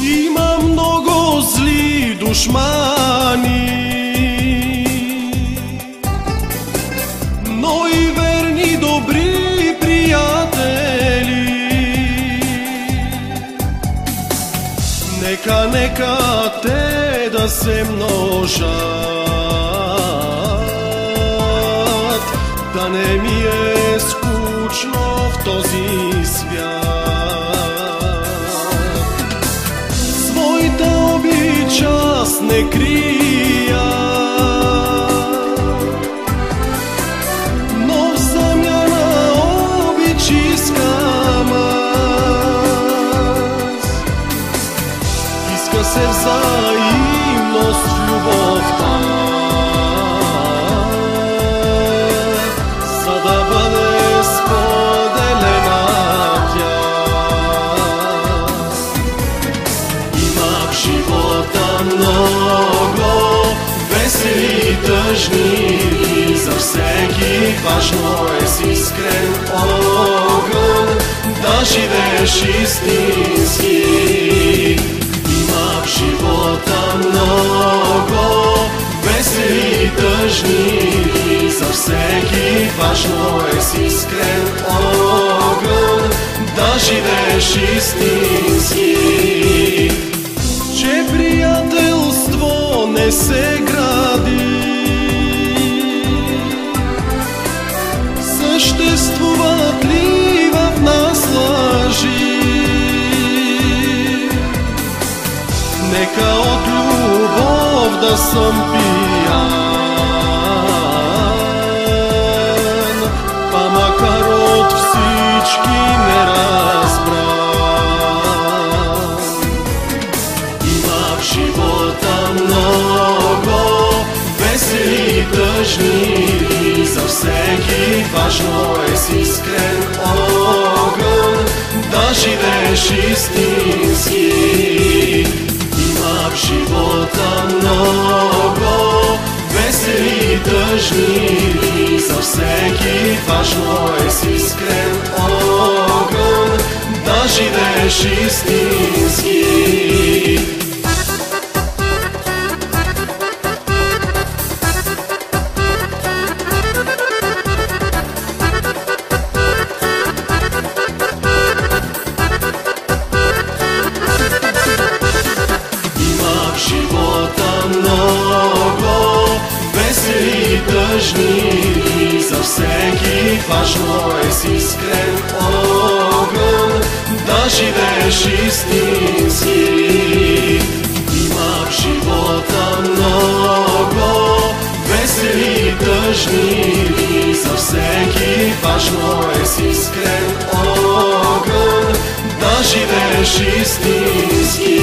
Има много зли душмани, но и верни добри приятели. Нека те да се множат, да не ми е скучно в този свят. Своята обич аз не крия, но в замяна обич искам аз. Иска се взаимност в любовта, за да бъде споделена тя. Има в живота много весели и тъжни, за всеки важно е с искрен огън да живееш истински. Има в живота много весели и тъжни, за всеки важно е с искрен огън да живееш истински. Че приятелство не се гради, съществуват ли в нас лъжи? Нека от любов да съм пиян, па макар от всички не разбран. Има в живота много весели и тъжни, за всеки важно е с искрен огън да живееш истински. Има в живота много весели и тъжни, за всеки важно е с искрен огън да живееш истински. За всеки важно е с искрен огън да живееш истински. Има в живота много весели и тъжни, за всеки важно е с искрен огън да живееш истински.